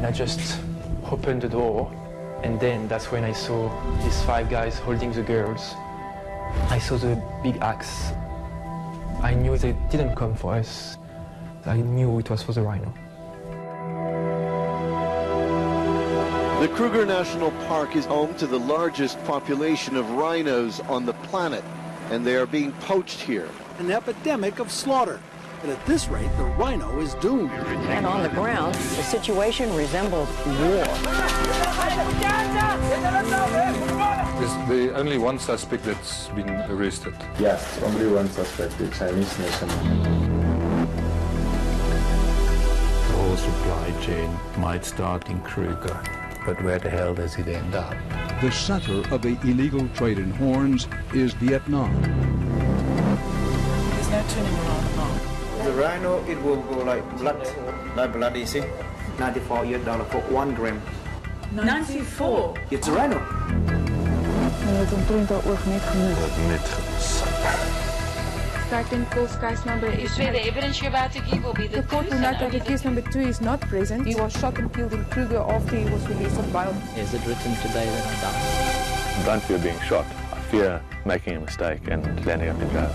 I just opened the door, and then that's when I saw these 5 guys holding the girls. I saw the big axe. I knew they didn't come for us. I knew it was for the rhino. The Kruger National Park is home to the largest population of rhinos on the planet, and they are being poached here. An epidemic of slaughter. And at this rate, the rhino is doomed. And on the ground, the situation resembles war. Is the only one suspect that's been arrested? Yes, only one suspect, the Chinese national. The whole supply chain might start in Kruger, but where the hell does it end up? The center of the illegal trade in horns is Vietnam. There's no turning around now. The rhino, it will go like blood, you see? $94 for 1 gram. 94? It's a rhino. You swear the evidence you're about to give will be the report will note that accused number 2 is not present. He was shot and killed in Kruger after he was released on bail. Is it written today that I died? I don't fear being shot. I fear making a mistake and landing up in jail.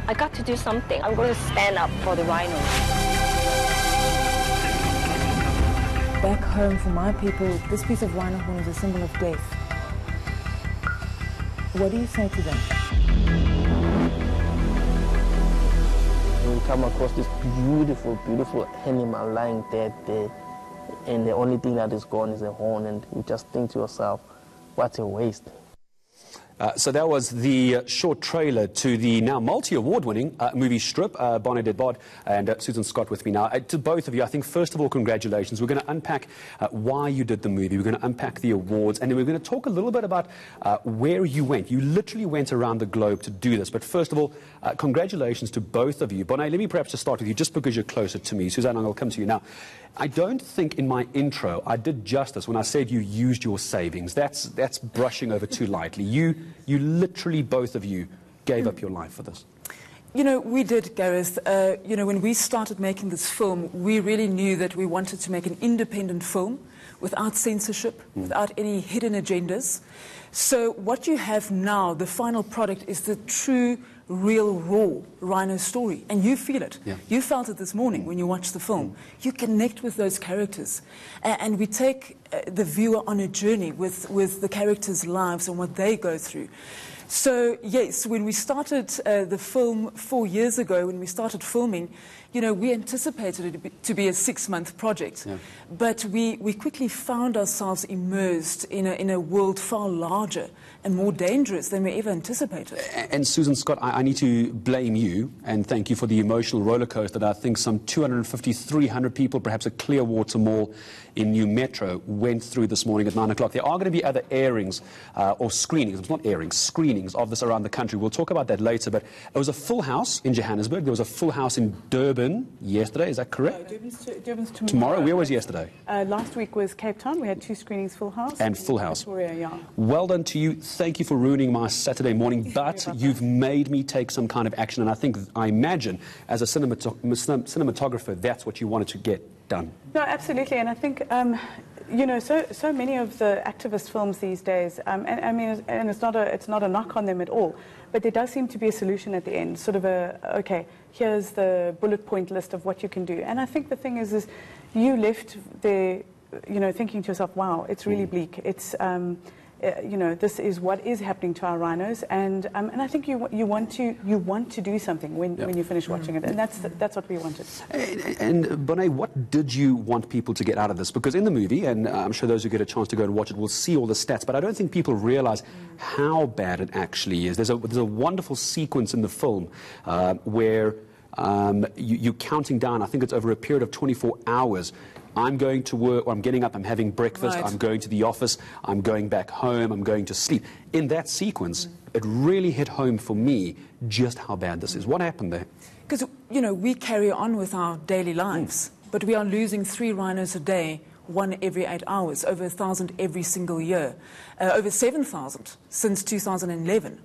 I got to do something. I'm going to stand up for the rhinos. Back home for my people, this piece of rhino horn is a symbol of death. What do you say to them? We come across this beautiful, beautiful animal lying dead there, and the only thing that is gone is a horn, and you just think to yourself, what a waste. So that was the short trailer to the now multi-award-winning movie Stroop, Bonné de Bod, and Susan Scott with me now. To both of you, I think, first of all, congratulations. We're going to unpack why you did the movie. We're going to unpack the awards, and then we're going to talk a little bit about where you went. You literally went around the globe to do this. But first of all, congratulations to both of you. Bonné, let me perhaps just start with you, just because you're closer to me. Suzanne, I'll come to you now. I don't think in my intro I did justice when I said you used your savings. That's brushing over too lightly. You literally, both of you, gave up your life for this. You know, we did, Gareth. You know, when we started making this film, we really knew that we wanted to make an independent film without censorship, without any hidden agendas. So what you have now, the final product, is the true, real, raw rhino story. And you feel it. Yeah. You felt it this morning when you watched the film. You connect with those characters. And we take the viewer on a journey with the characters' lives and what they go through. So, yes, when we started the film 4 years ago, when we started filming, you know, we anticipated it to be a 6-month project. Yeah. But we quickly found ourselves immersed in a world far larger and more dangerous than we ever anticipated. And Susan Scott, I need to blame you and thank you for the emotional roller coaster that I think some 250, 300 people, perhaps a Clearwater Mall in New Metro, went through this morning at 9 o'clock. There are going to be other airings or screenings, it's not airings, screenings of this around the country. We'll talk about that later, but it was a full house in Johannesburg. There was a full house in Durban yesterday, is that correct? No, Durban's tomorrow. Tomorrow? Where was yesterday? Last week was Cape Town. We had 2 screenings, full house. And full house. Victoria, yeah. Well done to you. Thank you for ruining my Saturday morning, but you've made me take some kind of action, and I imagine, as a cinematographer, that's what you wanted to get done. No, absolutely, and I think, you know, so many of the activist films these days, and I mean, and it's not a knock on them at all, but there does seem to be a solution at the end, sort of okay, here's the bullet point list of what you can do. And I think the thing is you left there, you know, thinking to yourself, wow, it's really bleak. It's, you know, this is what is happening to our rhinos, and I think you want to do something when you finish watching it, and that's what we wanted. And Bonné, what did you want people to get out of this? Because in the movie, and I'm sure those who get a chance to go and watch it will see all the stats, but I don't think people realize how bad it actually is. There's a wonderful sequence in the film where you're counting down. I think it's over a period of 24 hours. I'm going to work, or I'm getting up, I'm having breakfast, I'm going to the office, I'm going back home, I'm going to sleep. In that sequence, it really hit home for me just how bad this is. What happened there? Because, you know, we carry on with our daily lives, but we are losing 3 rhinos a day, 1 every 8 hours, over 1,000 every single year, over 7,000 since 2011.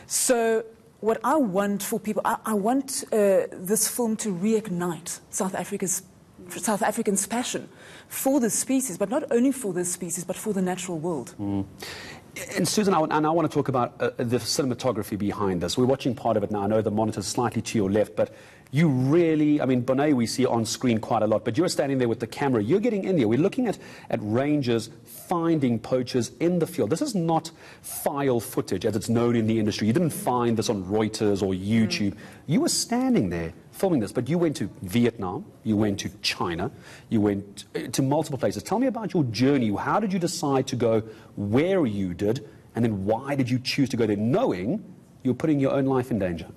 So what I want for people, I want this film to reignite South Africans' passion for this species, but not only for this species, but for the natural world. And Susan, I want to talk about the cinematography behind this. We're watching part of it now. I know the monitor's slightly to your left, but you really, I mean, Bonné we see on screen quite a lot, but you're standing there with the camera. You're getting in there. We're looking at rangers finding poachers in the field. This is not file footage, as it's known in the industry. You didn't find this on Reuters or YouTube. You were standing there filming this, but you went to Vietnam, you went to China, you went to multiple places. Tell me about your journey. How did you decide to go where you did, and then why did you choose to go there, knowing you're putting your own life in danger?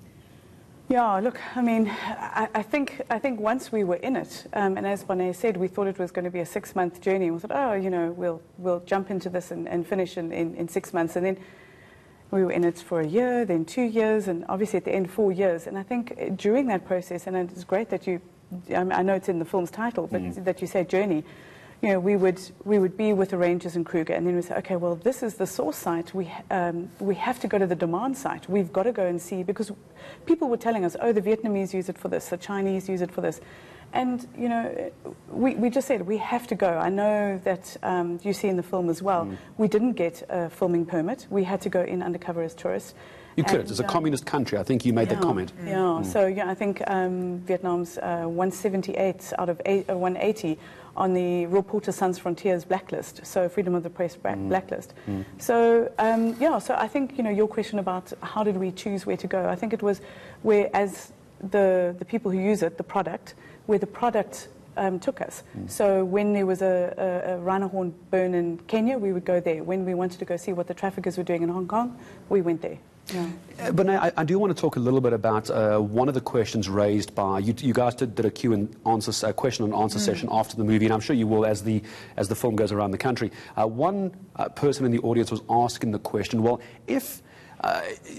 Yeah, look, I mean, I think once we were in it, and as Bonné said, we thought it was going to be a 6-month journey. We thought, oh, you know, we'll jump into this and finish in 6 months, and then we were in it for a year, then 2 years, and obviously at the end 4 years. And I think during that process, and it's great that I know it's in the film's title, but that you say journey. You know, we would be with the rangers in Kruger, and then we say, okay, well, this is the source site. We have to go to the demand site. We've got to go and see, because people were telling us, oh, the Vietnamese use it for this, the Chinese use it for this. And, you know, we just said, we have to go. I know that you see in the film as well, we didn't get a filming permit. We had to go in undercover as tourists. You could. It's a communist country. I think you made that comment. Yeah. So, yeah, I think Vietnam's 178 out of 180 on the Reporters Sans Frontiers blacklist, so Freedom of the Press blacklist. So, yeah, so I think, you know, your question about how did we choose where to go, I think it was where, as the people who use it, the product, where the product took us. So when there was a rhino horn burn in Kenya, we would go there. When we wanted to go see what the traffickers were doing in Hong Kong, we went there. Yeah. But I do want to talk a little bit about one of the questions raised by you guys did a question and answer session after the movie, and I'm sure you will as the film goes around the country. One person in the audience was asking the question, well, if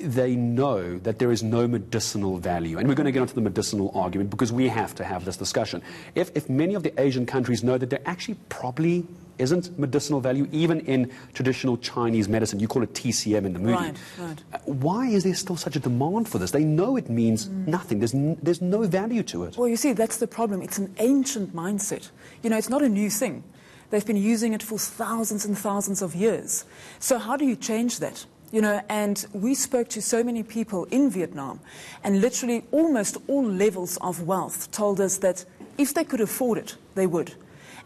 they know that there is no medicinal value, and we're going to get onto the medicinal argument because we have to have this discussion. If many of the Asian countries know that there actually probably isn't medicinal value, even in traditional Chinese medicine, you call it TCM in the movie. Right. Why is there still such a demand for this? They know it means nothing. There's no value to it. Well, you see, that's the problem. It's an ancient mindset. You know, it's not a new thing. They've been using it for thousands and thousands of years. So how do you change that? You know, and we spoke to so many people in Vietnam, and literally almost all levels of wealth told us that if they could afford it, they would.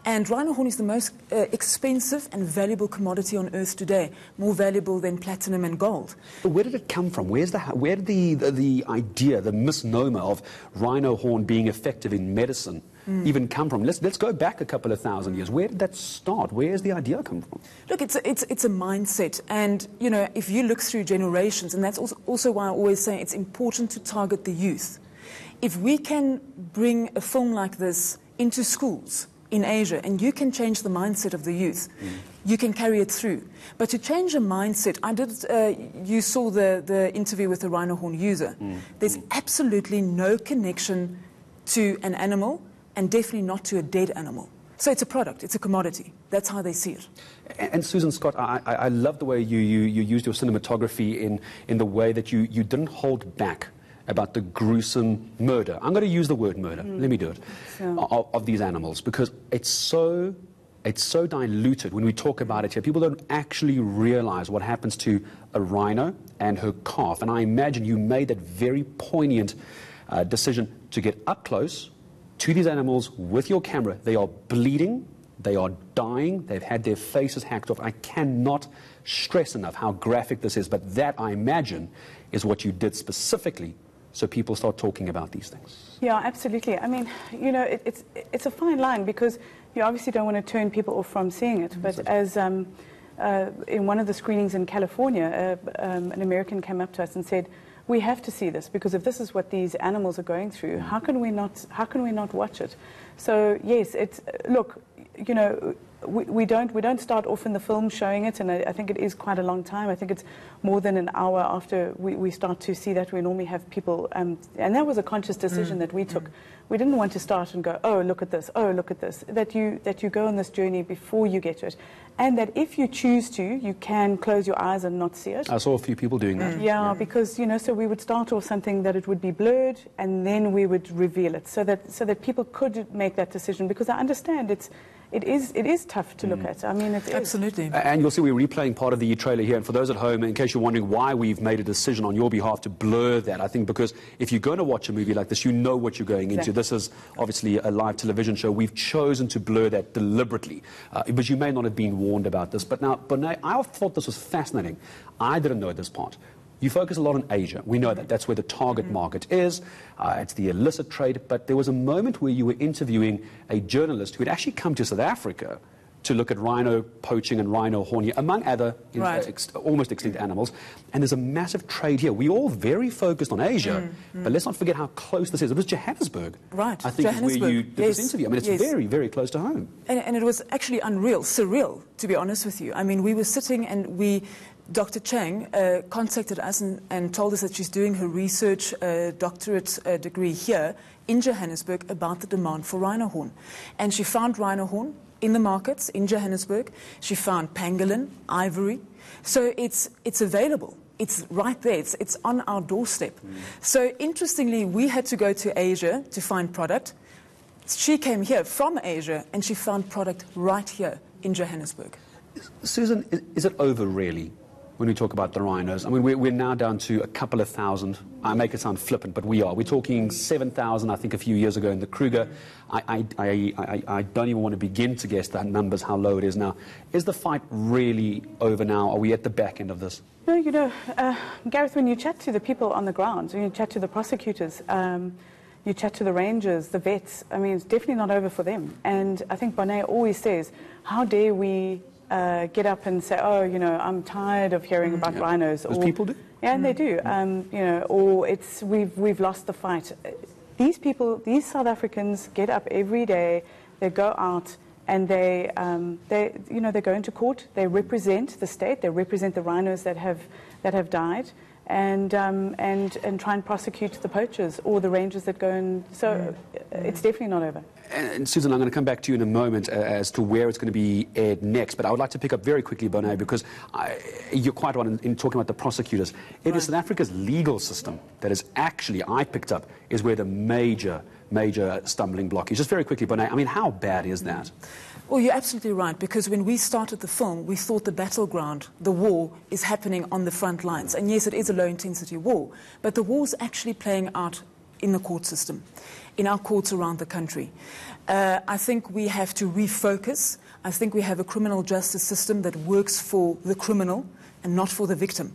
And rhino horn is the most expensive and valuable commodity on Earth today, more valuable than platinum and gold. But where did it come from? Where did the idea, the misnomer of rhino horn being effective in medicine even come from? Let's go back a couple of thousand years. Where did that start? Where has the idea come from? Look, it's a mindset, and you know, if you look through generations, and that's also why I always say it's important to target the youth. If we can bring a film like this into schools in Asia, and you can change the mindset of the youth, you can carry it through. But to change a mindset, you saw the interview with the rhino horn user. There's absolutely no connection to an animal, and definitely not to a dead animal. So it's a product, it's a commodity. That's how they see it. And Susan Scott, I love the way you used your cinematography in the way that you didn't hold back about the gruesome murder. I'm going to use the word murder. Let me do it. Of these animals, because it's so diluted when we talk about it here. People don't actually realize what happens to a rhino and her calf. And I imagine you made that very poignant decision to get up close to these animals with your camera. They are bleeding, they are dying, they've had their faces hacked off. I cannot stress enough how graphic this is, but that, I imagine, is what you did specifically so people start talking about these things. Yeah, absolutely. I mean, you know, it's a fine line, because you obviously don't want to turn people off from seeing it, but as in one of the screenings in California, an American came up to us and said, we have to see this, because if this is what these animals are going through, how can we not watch it? So yes, look, you know, we don't start off in the film showing it, and I think it is quite a long time. I think it's more than an hour after we start to see that. We normally have people, and that was a conscious decision that we took. We didn't want to start and go, oh, look at this, oh, look at this. That you go on this journey before you get to it, and that if you choose to, you can close your eyes and not see it. I saw a few people doing that. Yeah, because so we would start off something that it would be blurred, and then we would reveal it, so that people could make that decision. Because I understand it is tough to look at. I mean, it absolutely. And you'll see we're replaying part of the trailer here. And for those at home, in case you're wondering why we've made a decision on your behalf to blur that, I think because if you're going to watch a movie like this, you know what you're going into. This is obviously a live television show. We've chosen to blur that deliberately, but you may not have been warned about this. But now, Bonné, I thought this was fascinating. I didn't know this part. You focus a lot on Asia. We know that. That's where the target market is. It's the illicit trade. But there was a moment where you were interviewing a journalist who had actually come to South Africa to look at rhino poaching and rhino horn, among other almost extinct animals. And there's a massive trade here. We're all very focused on Asia, but let's not forget how close this is. It was Johannesburg. Right. I think is where you did this interview. I mean, it's very, very close to home. And it was actually unreal, surreal, to be honest with you. I mean, we were sitting and Dr. Chang contacted us and told us that she's doing her research doctorate degree here in Johannesburg about the demand for rhino horn. And she found rhino horn in the markets in Johannesburg. She found pangolin, ivory. So it's available. It's right there. It's on our doorstep. So interestingly, we had to go to Asia to find product. She came here from Asia and she found product right here in Johannesburg. Susan, is it over really? When we talk about the rhinos, I mean, we're now down to a couple of thousand. I make it sound flippant, but we are. We're talking 7,000, I think, a few years ago in the Kruger. I don't even want to begin to guess the numbers, how low it is now. Is the fight really over now? Are we at the back end of this? No, Gareth, when you chat to the people on the ground, when you chat to the prosecutors, you chat to the rangers, the vets, I mean, it's definitely not over for them. And I think Bonné always says, how dare we get up and say, oh, I'm tired of hearing about rhinos. Those people do? Yeah, and they do. Or it's we've lost the fight. These people, these South Africans, get up every day. They go out and they go into court. They represent the state. They represent the rhinos that have died, and try and prosecute the poachers or the rangers that go in. So it's definitely not over. And Susan, I'm going to come back to you in a moment as to where it's going to be aired next. But I would like to pick up very quickly, Bonné, because you're quite right in talking about the prosecutors. It is South Africa's legal system that is actually, I picked up, is where the major stumbling block is. Just very quickly, Bonné, I mean, how bad is that? Well, you're absolutely right, because when we started the film, we thought the battleground, the war, is happening on the front lines. And yes, it is a low-intensity war, but the war's actually playing out in the court system, in our courts around the country. I think we have to refocus. I think we have a criminal justice system that works for the criminal and not for the victim.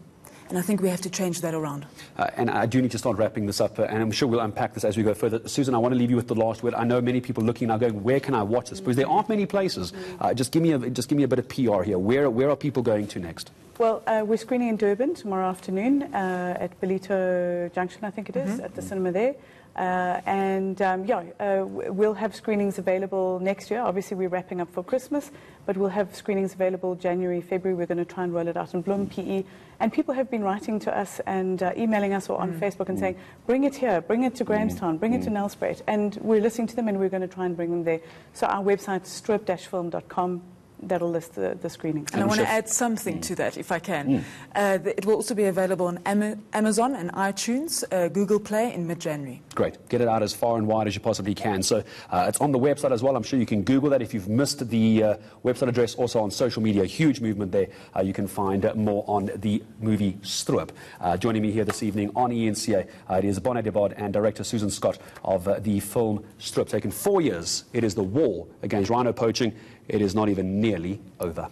And I think we have to change that around. And I do need to start wrapping this up, and I'm sure we'll unpack this as we go further. Susan, I want to leave you with the last word. I know many people looking now going, where can I watch this? Because there aren't many places. Just give me a bit of PR here. Where are people going to next? Well, we're screening in Durban tomorrow afternoon at Ballito Junction, I think it is, at the cinema there. We'll have screenings available next year. Obviously, we're wrapping up for Christmas, but we'll have screenings available January, February. We're going to try and roll it out in Bloem, PE. And people have been writing to us and emailing us or on Facebook and saying, bring it here, bring it to Grahamstown, bring it to Nelspruit. And we're listening to them and we're going to try and bring them there. So our website, stroop-film.com. That'll list the screenings. And I want to add something to that, if I can. It will also be available on Amazon and iTunes, Google Play in mid-January. Great. Get it out as far and wide as you possibly can. So it's on the website as well. I'm sure you can Google that if you've missed the website address. Also on social media, huge movement there. You can find more on the movie Stroop. Joining me here this evening on ENCA, it is Bonné de Bod and director Susan Scott of the film Stroop. Taken 4 years, it is the war against rhino poaching. It is not even nearly over.